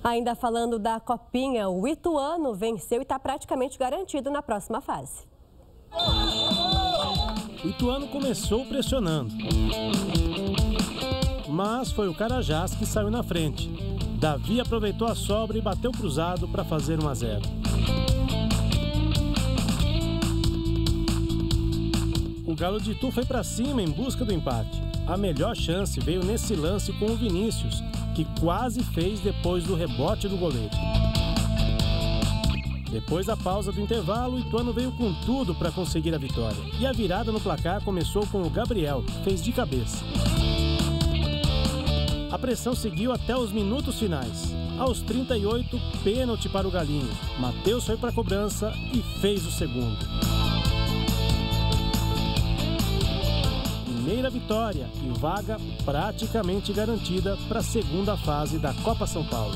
Ainda falando da Copinha, o Ituano venceu e está praticamente garantido na próxima fase. O Ituano começou pressionando, mas foi o Carajás que saiu na frente. Davi aproveitou a sobra e bateu cruzado para fazer 1-0. O Galo de Itu foi para cima em busca do empate. A melhor chance veio nesse lance com o Vinícius, que quase fez depois do rebote do goleiro. Depois da pausa do intervalo, o Ituano veio com tudo para conseguir a vitória. E a virada no placar começou com o Gabriel, que fez de cabeça. A pressão seguiu até os minutos finais. Aos 38, pênalti para o Galinho. Matheus foi para a cobrança e fez o segundo. Primeira vitória e vaga praticamente garantida para a segunda fase da Copa São Paulo.